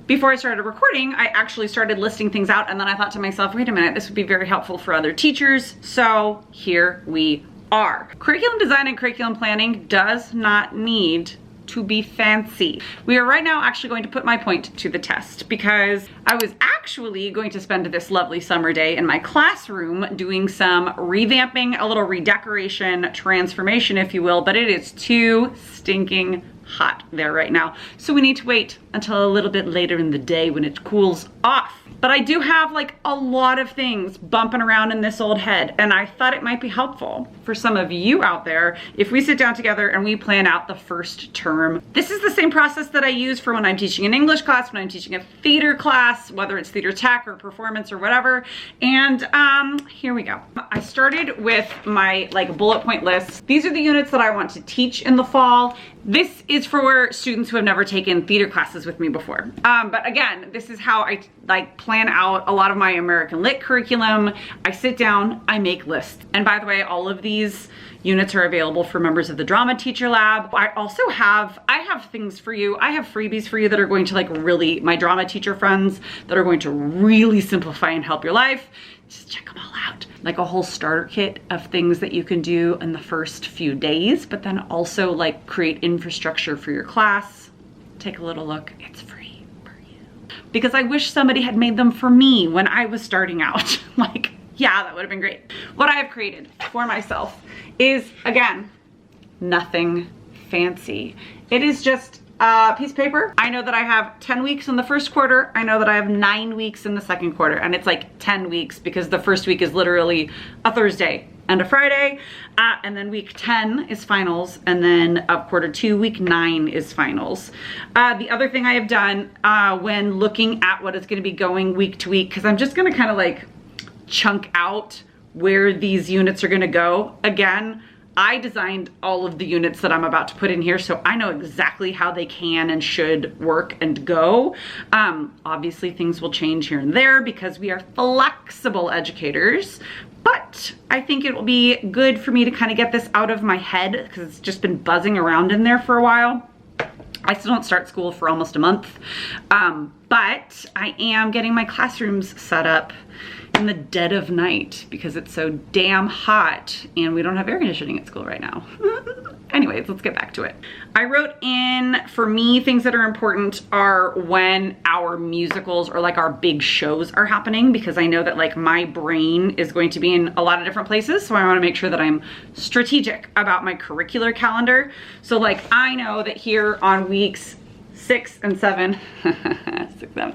before I started recording, I actually started listing things out, and then I thought to myself, wait a minute, this would be very helpful for other teachers. So here we are. Curriculum design and curriculum planning does not need to be fancy. We are right now actually going to put my point to the test, because I was actually going to spend this lovely summer day in my classroom doing some revamping, a little redecoration, transformation, if you will, but it is too stinking hot there right now. So we need to wait until a little bit later in the day when it cools off. But I do have like a lot of things bumping around in this old head, and I thought it might be helpful for some of you out there if we sit down together and we plan out the first term. This is the same process that I use for when I'm teaching an English class, when I'm teaching a theater class, whether it's theater tech or performance or whatever. And here we go. I started with my like bullet point list. These are the units that I want to teach in the fall. This is for students who have never taken theater classes with me before. But again, this is how I like plan out a lot of my American Lit curriculum. I sit down, I make lists. And by the way, all of these units are available for members of the Drama Teacher Lab. I also have, things for you. I have freebies for you that are going to like really, my drama teacher friends, that are going to really simplify and help your life. Just check them all out. Like a whole starter kit of things that you can do in the first few days, but then also like create infrastructure for your class. Take a little look, it's free for you. Because I wish somebody had made them for me when I was starting out. Like, yeah, that would have been great. What I have created for myself is, again, nothing fancy. It is just a piece of paper. I know that I have 10 weeks in the first quarter. I know that I have 9 weeks in the second quarter, and it's like 10 weeks because the first week is literally a Thursday and a Friday, and then week 10 is finals, and then of quarter 2, week 9 is finals. The other thing I have done when looking at what is going to be going week to week, because I'm just going to kind of like chunk out where these units are going to go. Again, I designed all of the units that I'm about to put in here, so I know exactly how they can and should work and go. Obviously, things will change here and there because we are flexible educators, but I think it will be good for me to kind of get this out of my head because it's just been buzzing around in there for a while. I still don't start school for almost a month, but I am getting my classrooms set up in the dead of night because it's so damn hot and we don't have air conditioning at school right now. Anyways, let's get back to it. I wrote in, for me, things that are important are when our musicals or like our big shows are happening, because I know that like my brain is going to be in a lot of different places. So I want to make sure that I'm strategic about my curricular calendar. So like I know that here on weeks 6 and 7, 6, 7,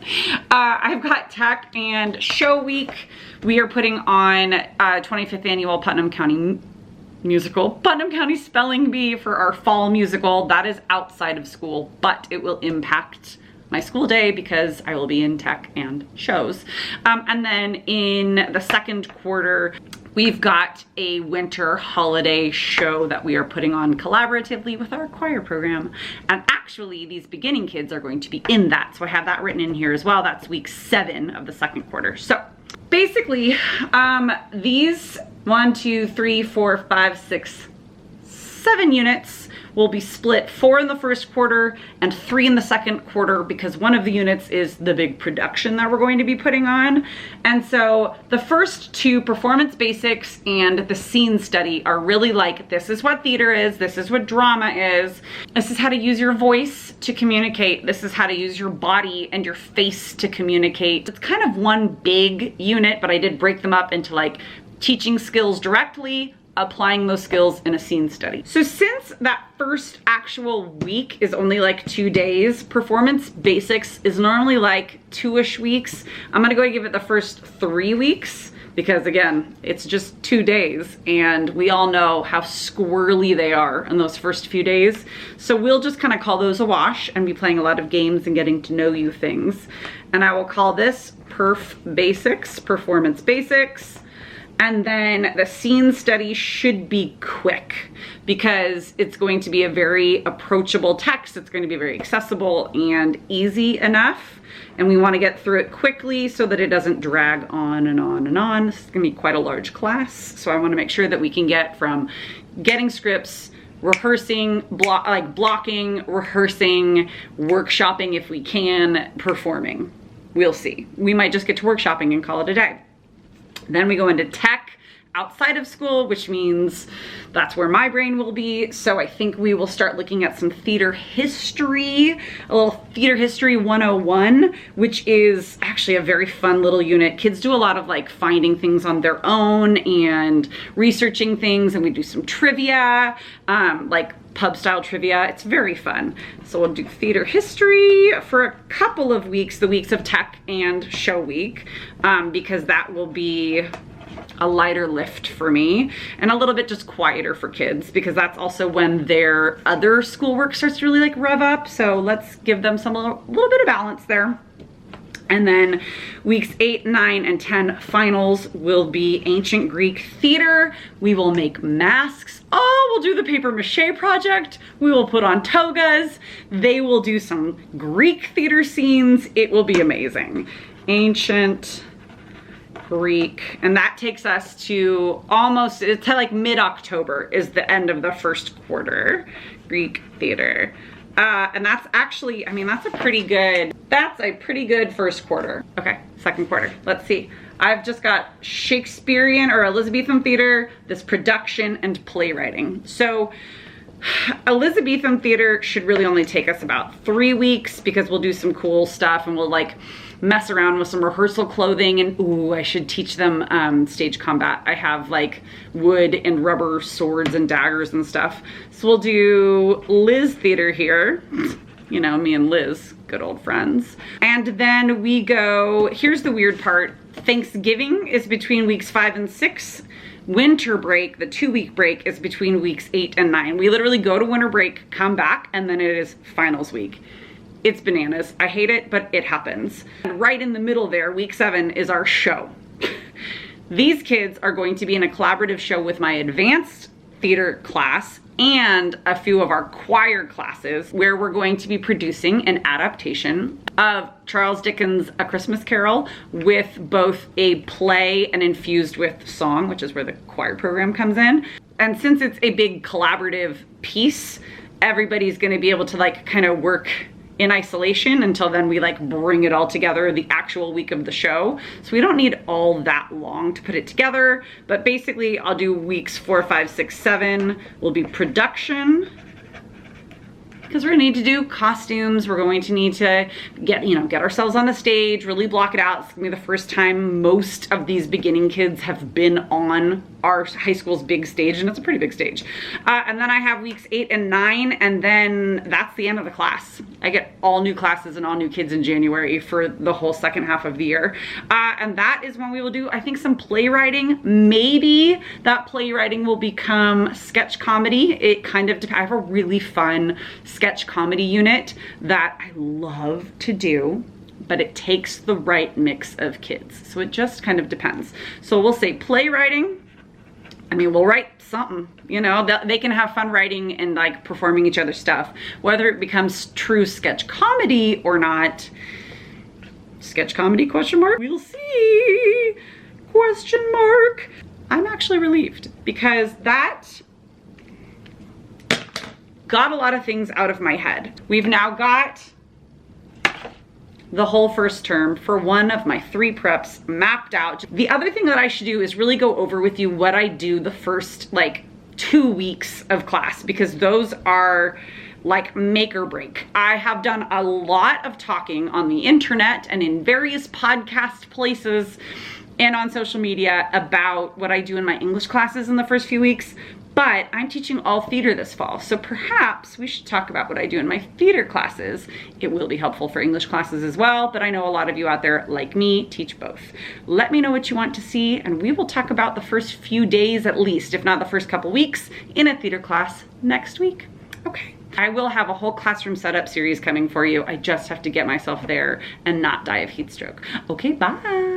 I've got tech and show week. We are putting on 25th annual Putnam County musical, Putnam County Spelling Bee for our fall musical. That is outside of school, but it will impact my school day because I will be in tech and shows. And then in the second quarter, we've got a winter holiday show that we are putting on collaboratively with our choir program. And actually these beginning kids are going to be in that. So I have that written in here as well. That's week 7 of the second quarter. So basically these 1, 2, 3, 4, 5, 6, 7 units will be split 4 in the first quarter and 3 in the second quarter because one of the units is the big production that we're going to be putting on. And so the first 2, performance basics and the scene study, are really like, this is what theater is, this is what drama is, this is how to use your voice to communicate, this is how to use your body and your face to communicate. It's kind of one big unit, but I did break them up into like teaching skills directly, applying those skills in a scene study. So since that first actual week is only like 2 days, performance basics is normally like 2-ish weeks. I'm gonna go give it the first 3 weeks because again, it's just 2 days and we all know how squirrely they are in those first few days. So we'll just kind of call those a wash and be playing a lot of games and getting to know you things. And I will call this Perf Basics, Performance Basics. And then the scene study should be quick because it's going to be a very approachable text. It's going to be very accessible and easy enough. And we want to get through it quickly so that it doesn't drag on and on and on. This is going to be quite a large class. So I want to make sure that we can get from getting scripts, rehearsing, blocking, rehearsing, workshopping if we can, performing. We'll see. We might just get to workshopping and call it a day. Then we go into tech outside of school, which means that's where my brain will be. So I think we will start looking at some theater history, a little theater history 101, which is actually a very fun little unit. Kids do a lot of like finding things on their own and researching things, and we do some trivia, like pub style trivia. It's very fun. So we'll do theater history for a couple of weeks, the weeks of tech and show week, because that will be a lighter lift for me and a little bit just quieter for kids, because that's also when their other schoolwork starts to really like rev up. So let's give them some little bit of balance there. And then weeks 8, 9, and 10 finals will be ancient Greek theater. We will make masks. Oh, we'll do the paper mache project. We will put on togas. They will do some Greek theater scenes. It will be amazing. Ancient Greek, and that takes us to almost, it's like mid-October is the end of the first quarter, Greek theater. And that's actually, I mean, that's a pretty good first quarter. Okay, second quarter, let's see. I've just got Shakespearean or Elizabethan theater, this production, and playwriting. So Elizabethan theater should really only take us about 3 weeks, because we'll do some cool stuff and we'll like mess around with some rehearsal clothing, and ooh, I should teach them stage combat. I have like wood and rubber swords and daggers and stuff. So we'll do Liz theater here. You know, me and Liz, good old friends. And then we go, here's the weird part. Thanksgiving is between weeks 5 and 6. Winter break, the 2-week break, is between weeks 8 and 9. We literally go to winter break, come back, and then it is finals week. It's bananas. I hate it, but it happens. And right in the middle there, week 7, is our show. These kids are going to be in a collaborative show with my advanced theater class and a few of our choir classes, where we're going to be producing an adaptation of Charles Dickens' A Christmas Carol, with both a play and infused with song, which is where the choir program comes in. And since it's a big collaborative piece, everybody's gonna be able to like kind of work in isolation until then we like bring it all together the actual week of the show. So we don't need all that long to put it together, but basically I'll do weeks 4, 5, 6, 7 will be production, because we're gonna need to do costumes. We're going to need to get ourselves on the stage, really block it out. It's gonna be the first time most of these beginning kids have been on our high school's big stage, and it's a pretty big stage. And then I have weeks 8 and 9, and then that's the end of the class. I get all new classes and all new kids in January for the whole second half of the year. And that is when we will do, I think, some playwriting. Maybe that playwriting will become sketch comedy. It kind of depends. I have a really fun sketch comedy unit that I love to do, but it takes the right mix of kids. So it just kind of depends. So we'll say playwriting. I mean, we'll write something, you know, they can have fun writing and like performing each other's stuff. Whether it becomes true sketch comedy or not, sketch comedy, question mark? We'll see, question mark. I'm actually relieved, because that got a lot of things out of my head. We've now got the whole first term for one of my 3 preps mapped out. The other thing that I should do is really go over with you what I do the first like 2 weeks of class, because those are like make or break. I have done a lot of talking on the internet and in various podcast places and on social media about what I do in my English classes in the first few weeks, but I'm teaching all theater this fall, so perhaps we should talk about what I do in my theater classes. It will be helpful for English classes as well, but I know a lot of you out there, like me, teach both. Let me know what you want to see, and we will talk about the first few days at least, if not the first couple weeks, in a theater class next week. Okay. I will have a whole classroom setup series coming for you. I just have to get myself there and not die of heat stroke. Okay, bye.